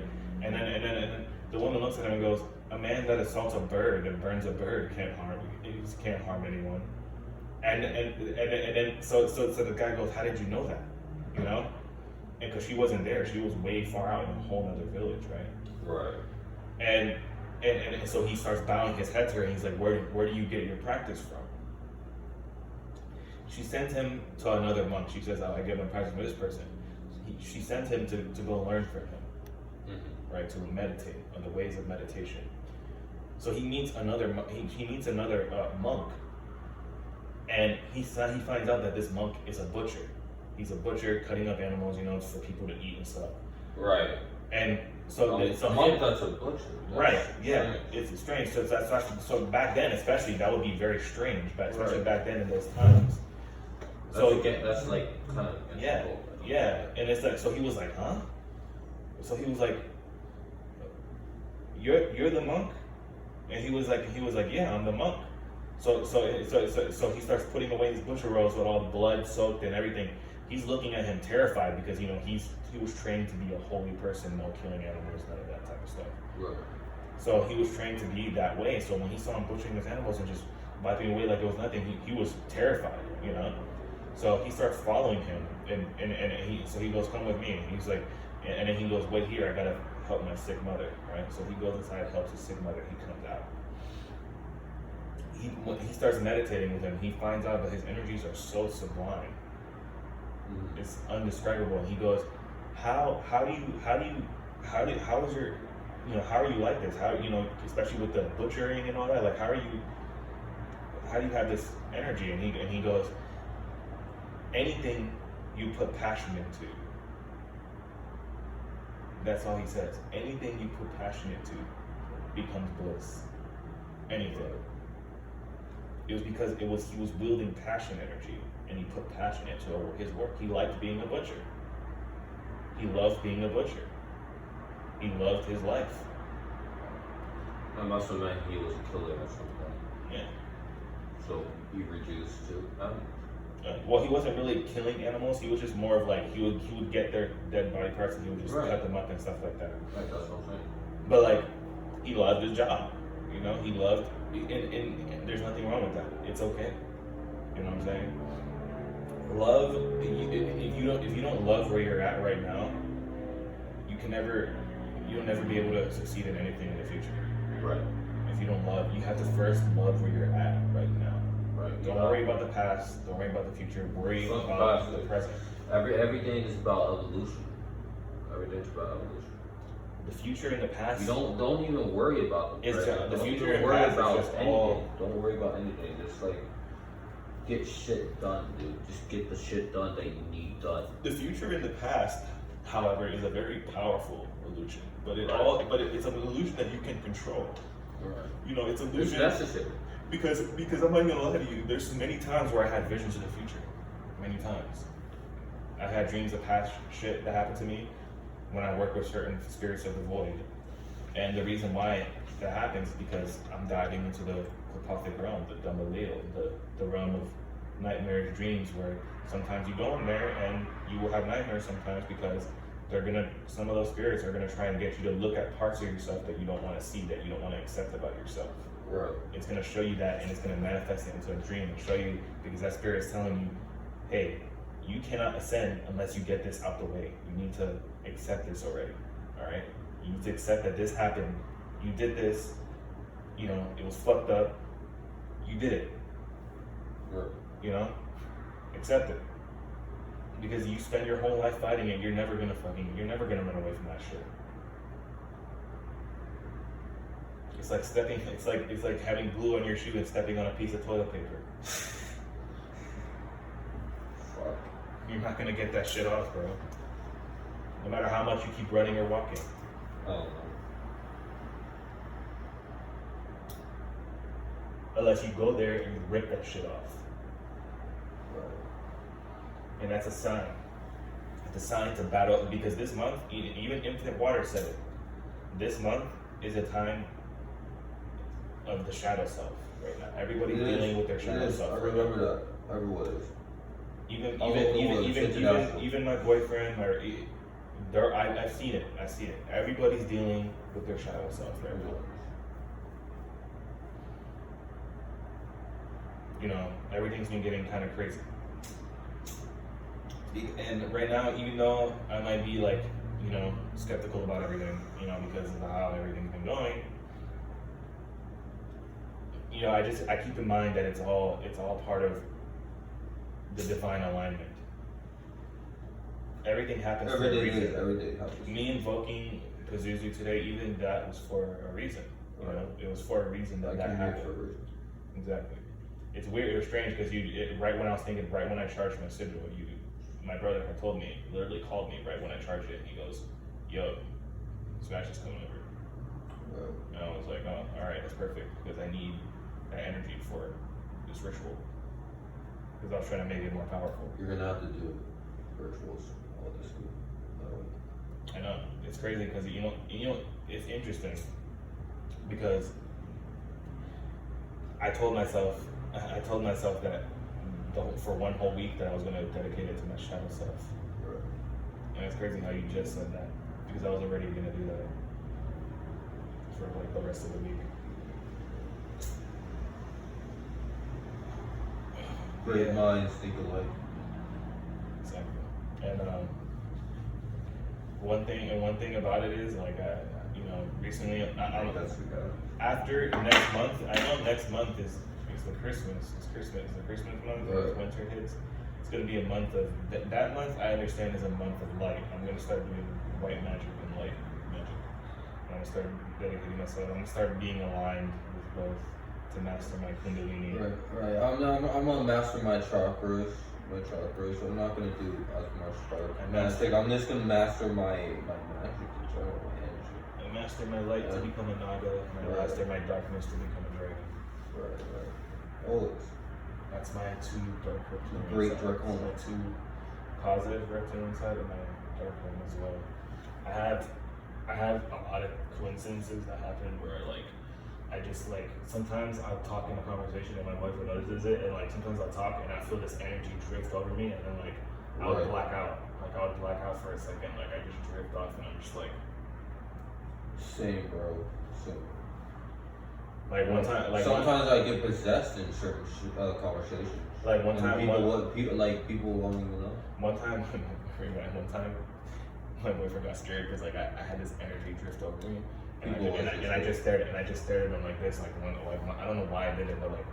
and then the woman looks at him and goes, "A man that assaults a bird and burns a bird can't harm anyone." And then so the guy goes, "How did you know that?" You know, and because she wasn't there, she was way far out in a whole other village, right? Right. And so he starts bowing his head to her, and he's like, "Where do you get your practice from?" She sent him to another monk. She says, "I get my practice from this person." She sent him to go learn from him, right? To meditate on the ways of meditation. So he meets another monk, and he finds out that this monk is a butcher. He's a butcher, cutting up animals, you know, for people to eat and stuff. Right. And so a monk that's a butcher. Right. Yeah. It's strange. So back then, especially, that would be very strange. Especially back then in those times. That's like kind of yeah. And it's like, so he was like, huh? So he was like, you're the monk? And he was like, yeah, I'm the monk. So he starts putting away his butcher robes with all blood soaked and everything. He's looking at him terrified because, you know, he was trained to be a holy person, no killing animals, none of that type of stuff. Right. So he was trained to be that way. So when he saw him butchering his animals and just wiping away like it was nothing, he was terrified, you know. So he starts following him, and he goes, "Come with me." And he's like, and then he goes, "Wait here, I gotta help my sick mother," right? So he goes inside, helps his sick mother. He comes out. When he starts meditating with him, he finds out that his energies are so sublime. It's indescribable. And he goes, how is your, you know, how are you like this? How, you know, especially with the butchering and all that, like, how do you have this energy? And he goes, anything you put passion into. That's all he says. Anything you put passion into becomes bliss. Anything. It was because he was wielding passion energy, and he put passion into his work. He liked being a butcher. He loved being a butcher. He loved his life. That must have meant he was a killer at some point. Yeah. So he reduced to Well, he wasn't really killing animals. He was just more of like he would get their dead body parts and he would just cut them up and stuff like that. Right, that's what I'm saying. But like, he loved his job. You know, he loved, and there's nothing wrong with that. It's okay. You know what I'm saying? Love. If you don't love where you're at right now, you'll never be able to succeed in anything in the future. Right. If you don't love, you have to first love where you're at right now. Right. Don't worry about the past. Don't worry about the future. Worry about the present. Everything is about evolution. Everything's about evolution. The future and the past. You don't even worry about the present. The future Don't and worry past about is just anything. all. Don't worry about anything. Just like get shit done, dude. Just get the shit done that you need done. The future and the past, however, is a very powerful illusion. But it's an illusion that you can control. Right. You know, it's an illusion. It's necessary. Because I'm not gonna lie to you, there's many times where I had visions of the future. Many times. I had dreams of past shit that happened to me when I work with certain spirits of the void. And the reason why that happens is because I'm diving into the Pathic realm, the Dhammaleel, the realm of nightmare dreams, where sometimes you go in there and you will have nightmares sometimes because some of those spirits are gonna try and get you to look at parts of yourself that you don't want to see, that you don't want to accept about yourself. Right. It's gonna show you that, and it's gonna manifest it into a dream and show you, because that spirit is telling you, hey, you cannot ascend unless you get this out the way. You need to accept this already. All right. You need to accept that this happened. You did this. You know, it was fucked up. You did it. Right. You know, accept it. Because you spend your whole life fighting it, you're never gonna run away from that shit. It's like having glue on your shoe and stepping on a piece of toilet paper. Fuck. You're not gonna get that shit off, bro. No matter how much you keep running or walking. Oh. Unless you go there and you rip that shit off. Right. And that's a sign. It's a sign to battle, because this month, even Infinite Water said it. This month is a time of the shadow self right now. Everybody's dealing with their shadow self. I remember that. Everyone is. Even my boyfriend, I've seen it. I see it. Everybody's dealing with their shadow self right now. You know, everything's been getting kind of crazy. And right now, even though I might be like, you know, skeptical about everything, you know, because of how everything's been going, you know, I keep in mind that it's all part of the divine alignment. Everything happens for a reason. Everything happens. Me invoking Pazuzu today, even that was for a reason. You know, it was for a reason that happened. For a reason. Exactly. It's weird. It was strange because right when I charged my sigil, my brother had told me, literally called me right when I charged it, and he goes, "Yo, Smash is coming over." And I was like, "Oh, all right, that's perfect, because I need that energy for this ritual." Because I was trying to make it more powerful. You're gonna have to do rituals all this week. I know, it's crazy because you know it's interesting because I told myself that for one whole week that I was gonna dedicate it to my shadow self. Right. And it's crazy how you just said that, because I was already gonna do that for like the rest of the week. Great minds think alike. Exactly. And one thing about it is, like, you know, recently after next month, I know next month is the Christmas. It's the Christmas month. Right. Winter hits. It's gonna be a month of that month. I understand is a month of light. I'm gonna start doing white magic and light magic. I'm gonna start dedicating myself. I'm gonna start being aligned with both to master my Kundalini. Right. I'm gonna master my chakras. So I'm not gonna do as much magic. I'm just gonna master my magic control, my energy. I master my light to become a Naga, and I master my darkness to become a dragon. Right. Always. That's my two dark reptilian Great sides. dark one. My two positive reptilian side and my dark one as well. I have a lot of coincidences that happen where, like, I just like sometimes I'll talk in a conversation and my wife notices it, and like sometimes I'll talk and I feel this energy drift over me, and then like I would black out. Like I would black out for a second, like I just drift off, and I'm just like. Same, bro. Same. Like one time, like sometimes I get possessed in certain conversations. Like one time, people won't even know. One time, my boyfriend got scared because like I had this energy drift over me, and I just stared at him like this, like I don't know why I did it, but like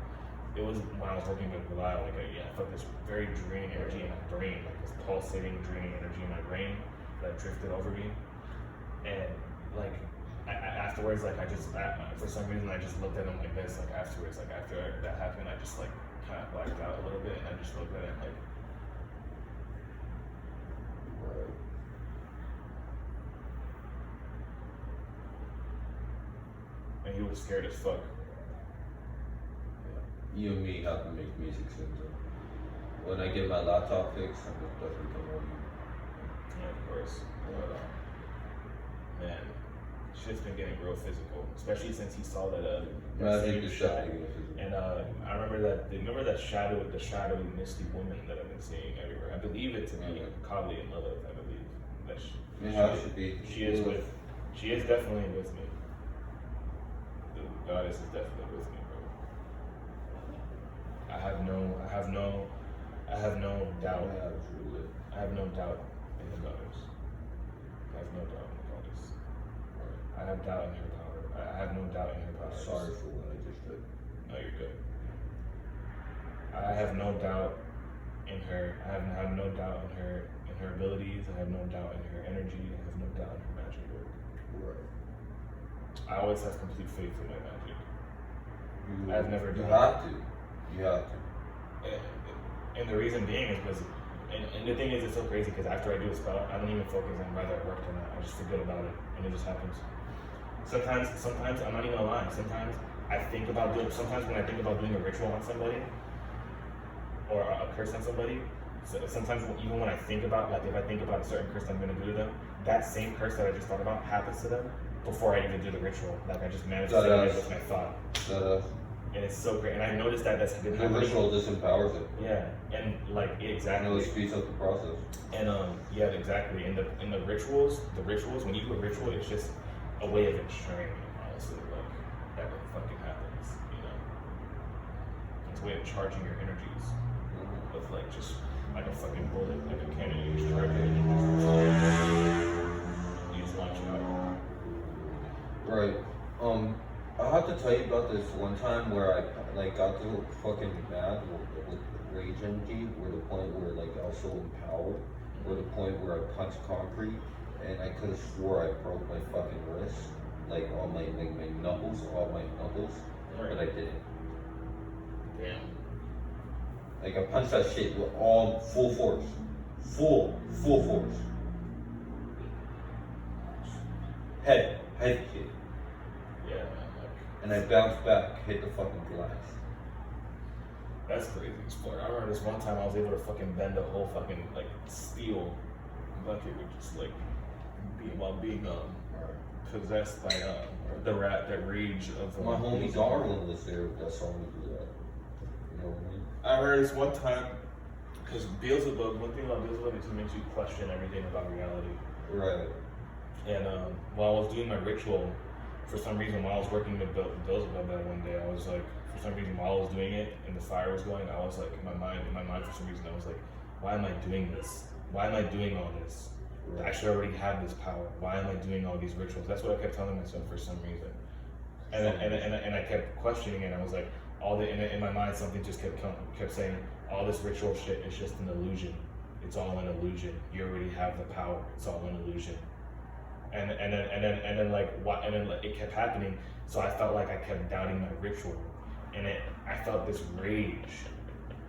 it was when I was working with Bilal, like I felt this very draining energy in my brain, like this pulsating, draining energy in my brain that drifted over me, and like. Afterwards, like for some reason, I just looked at him like this. Like afterwards, like after that happened, I just like kind of blacked out a little bit, and I just looked at him like. Right. And he was scared as fuck. Yeah. You and me have to make music soon. When I get my laptop fixed, I'm gonna definitely come over. Yeah, of course. But, man. Shit's been getting real physical, especially since he saw that same shot. And I remember that shadow, the shadowy, misty woman that I've been seeing everywhere. I believe it to be Kali in Lilith. I believe that she is definitely with me. The goddess is definitely with me, bro. I have no doubt. I have no doubt in the goddess. I have no doubt in the goddess. I have doubt in her power. I have no doubt in her power. Sorry for what I just did. No, you're good. I have no doubt in her. I have no doubt in her abilities. I have no doubt in her energy. I have no doubt in her magic work. Right. I always have complete faith in my magic. I've never done. You have to. And the reason being is because, and the thing is, it's so crazy because after I do a spell, I don't even focus on whether it worked or not. I just forget about it, and it just happens. Sometimes I'm not even gonna lie. Sometimes when I think about doing a ritual on somebody or a curse on somebody, so sometimes even when I think about, like if I think about a certain curse I'm gonna do to them, that same curse that I just thought about happens to them before I even do the ritual. Like I just manifested it with my thought. And it's so great. And I noticed that that's been happening. The ritual disempowers it. Yeah, and like exactly. It speeds up the process. And yeah, exactly. In the rituals, when you do a ritual, it's just a way of ensuring, honestly, like that it fucking happens. You know, it's a way of charging your energies with like just like a fucking bullet, like a cannon. You just charge it and you just launch it out. Right. I have to tell you about this one time where I like got so fucking mad with rage energy, where the point where like I was so empowered, where the point where I punched concrete, and I could have swore I broke my fucking wrist, like all my knuckles, right. But I didn't. Damn. Like I punched that shit with all full force, full force. Head kick. Yeah. And I bounced back, hit the fucking glass. That's crazy as fuck. I remember this one time I was able to fucking bend a whole fucking like steel bucket with just like being possessed by the rage of my homie Darwin was there. That saw me do that. You know what I mean? I remember this one time because Beelzebub. One thing about Beelzebub is he makes you question everything about reality. Right. And while I was doing my ritual. For some reason, while I was working with Beelzebub that one day, I was like, for some reason, while I was doing it and the fire was going, I was like, in my mind, for some reason, I was like, why am I doing this? Why am I doing all this? Right. I should already have this power. Why am I doing all these rituals? That's what I kept telling myself for some reason. And I kept questioning it. I was like, in my mind, something just kept saying, all this ritual shit is just an illusion. It's all an illusion. You already have the power. It's all an illusion. And then it kept happening. So I felt like I kept doubting my ritual, and I felt this rage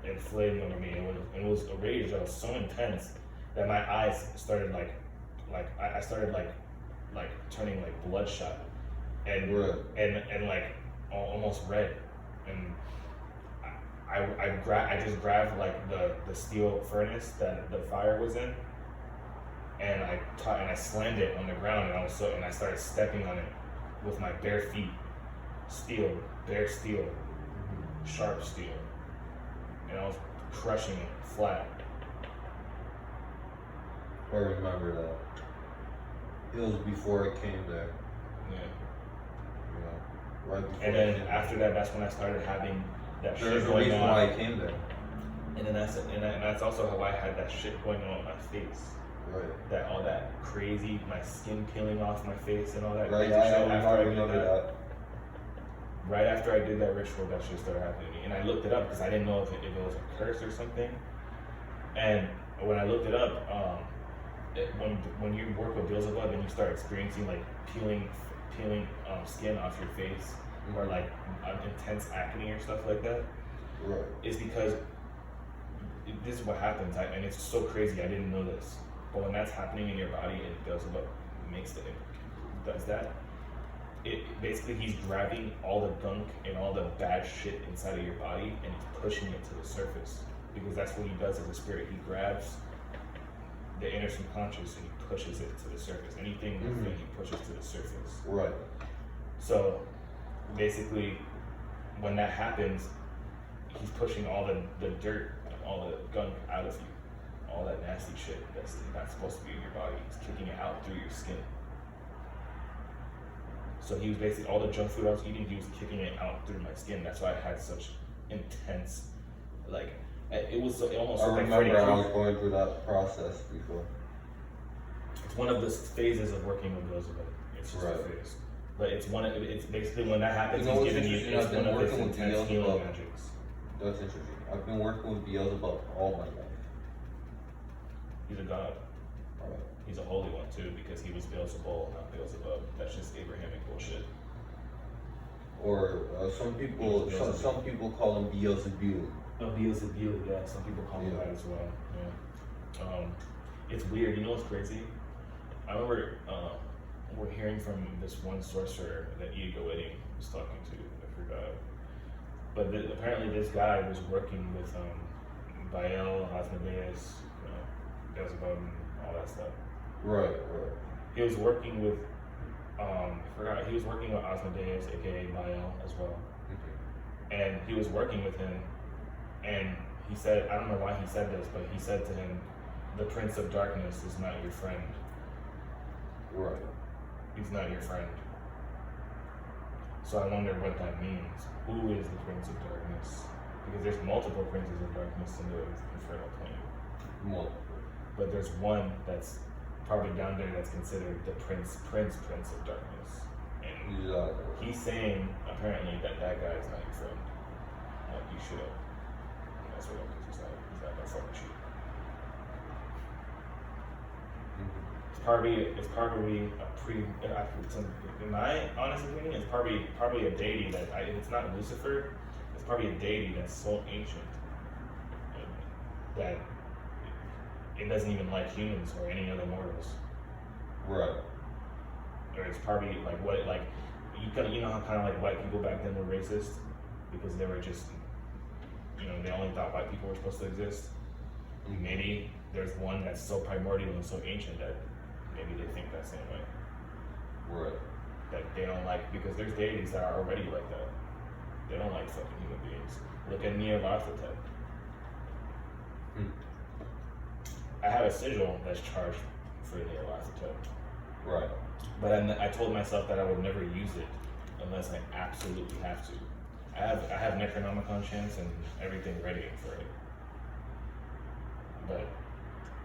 inflating over me. It was a rage that was so intense that my eyes started I started turning like bloodshot, and like almost red. And I just grabbed like the steel furnace that the fire was in. And I slammed it on the ground, and I started stepping on it with my bare feet, steel, bare steel, sharp steel, and I was crushing it flat. I remember that. It was before it came there. Yeah. You know, right before. And then after that, that's when I started having that there's shit a going reason on. why it came there. And then that's also how I had that shit going on my face. Right. That all that crazy, my skin peeling off my face and all that Right. crazy I shit. After I did remember that. Right after I did that ritual, that shit started happening to me. And I looked it up because I didn't know if it was a curse or something. And when I looked it up, when you work with Beelzebub and you start experiencing like peeling skin off your face, or like intense acne or stuff like that, Right. it's because this is what happens. And it's so crazy. I didn't know this, but when that's happening in your body, and Beelzebub does that. It basically, he's grabbing all the gunk and all the bad shit inside of your body and he's pushing it to the surface, because that's what he does as a spirit. He grabs the inner subconscious and he pushes it to the surface. Anything that he pushes to the surface. Right. So basically, when that happens, he's pushing all the dirt and all the gunk out of you, all that nasty shit that's not supposed to be in your body. He's kicking it out through your skin. So he was basically, all the junk food I was eating, he was kicking it out through my skin. That's why I had such intense, like, it was almost I like remember I was going through that process before. It's one of the phases of working with Beelzebub. It's just a phase. But it's basically when that happens, You know he's what's giving you, interesting? it's I've been one of his working with intense healing Beelzebub. magics. That's interesting. I've been working with Beelzebub all my life. He's a god. Alright. He's a holy one too, because he was Beelzebul, not Beelzebub. That's just Abrahamic bullshit. Or some people call him Beelzebub. No, Beelzebub, yeah. Some people call him that as well. Yeah. It's weird. You know what's crazy? I remember we're hearing from this one sorcerer that Ego Wedding was talking to. I forgot. But apparently this guy was working with Baal, Asmodeus, Beelzebub, and all that stuff. Right. He was working with, he was working with Asmodeus, aka Baal, as well. And he was working with him, and he said, I don't know why he said this, but he said to him, the Prince of Darkness is not your friend. Right. He's not your friend. So I wonder what that means. Who is the Prince of Darkness? Because there's multiple Princes of Darkness in the infernal plane. Multiple. But there's one that's probably down there that's considered the Prince of Darkness. And Exactly. he's saying, apparently, that guy is not your friend. Like, you should have. That's what I'm, because he's not gonna fuck with you. It's probably in my honest opinion, it's probably a deity that, if it's not Lucifer, it's probably a deity that's so ancient that it doesn't even like humans or any other mortals. Right. Or it's probably like you know how kind of like white people back then were racist because they were just, they only thought white people were supposed to exist. Maybe there's one that's so primordial and so ancient that maybe they think that same way. Right. That they don't like, because there's deities that are already like that. They don't like fucking human beings. Look at Nyarlathotep. I have a sigil that's charged for Nyarlathotep. Right. But I told myself that I would never use it unless I absolutely have to. I have Necronomicon chants and everything ready for it. But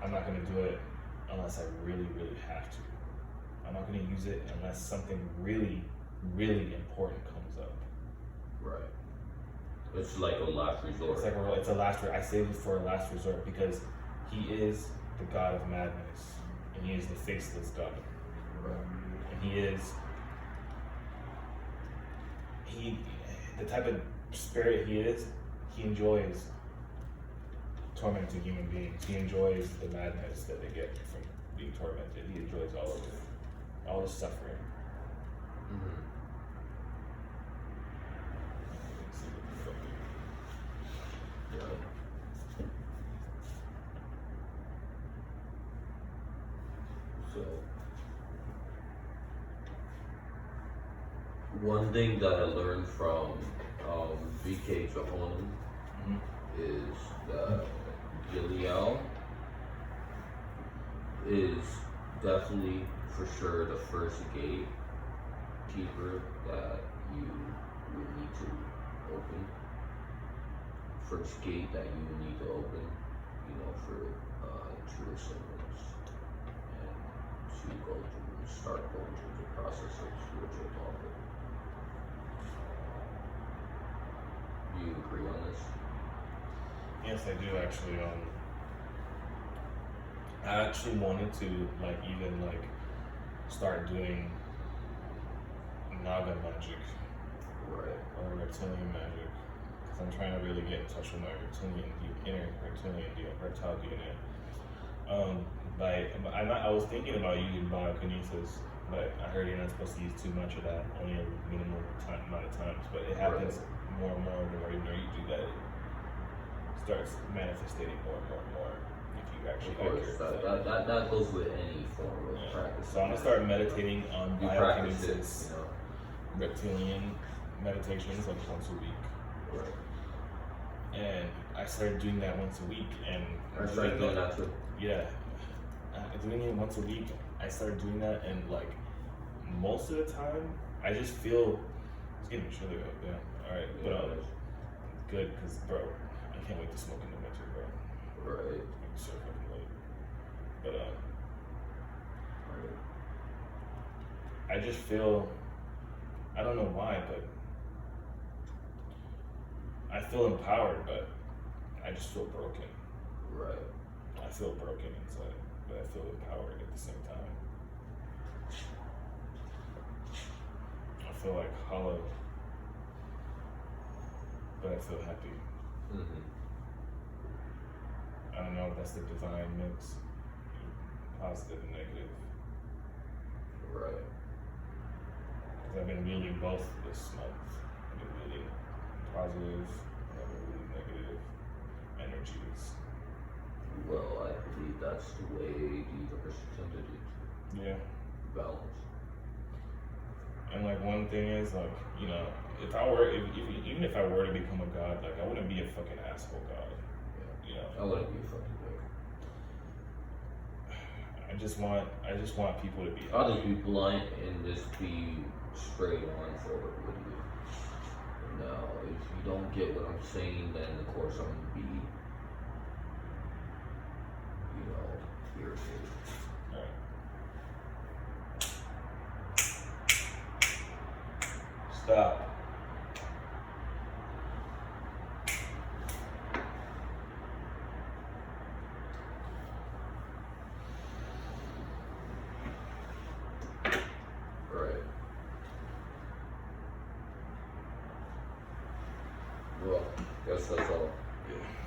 I'm not gonna do it unless I really, really have to. I'm not gonna use it unless something really, really important comes up. Right. It's like a last resort. It's a last resort. I save it for a last resort because he is the god of madness and he is the faceless god. Right. And the type of spirit he is, he enjoys tormenting human beings. He enjoys the madness that they get from being tormented. He enjoys all of it, all the suffering. Yeah. So One thing that I learned from VK Jahonen Mhm. is that Gileal is definitely for sure the first gatekeeper that you would need to open. First gate that you would need to open, you know, for true ascendance and to go through, start going through the process of spiritual thought. Do you agree on this? Yes, I do actually. I actually wanted to like even like start doing Naga magic Right. or reptilian magic because I'm trying to really get in touch with my inner reptile DNA. I was thinking about using biokinesis, but I heard you're not supposed to use too much of that, only a minimal amount of times. But it happens more and more the more you do that. It starts manifesting more and more and more if you actually Of course, that goes with any form of practice. So I'm gonna start meditating on You practice it, biokinesis, you know. reptilian meditations like once a week. Right. And I started doing that once a week, and I started doing that too. Yeah, doing it once a week. I started doing that, and like most of the time, I just feel it's getting chilly out there. All right, but good because bro, I can't wait to smoke in the winter, bro. Right. It's so fucking late. But I just feel I don't know why, but I feel empowered, but I just feel broken. Right. I feel broken inside, but I feel empowered at the same time. I feel like hollow, but I feel happy. Mm-hmm. I don't know if that's the divine mix, positive and negative. Right. Because I've been wielding both this month. I've been wielding positive and I've been wielding negative energies. Well, I believe that's the way the universe intended it to Yeah. balance. And like one thing is like, you know, if I were, even if I were to become a god, like I wouldn't be a fucking asshole god. Yeah. You know, I wouldn't be a fucking dick. I just want people to be. I'll just be blunt and just be straight on forward with you. Now, if you don't get what I'm saying, then of course I'm gonna be, you know, irritated. Alright. Stop. Right. Well, guess that's all. Yeah.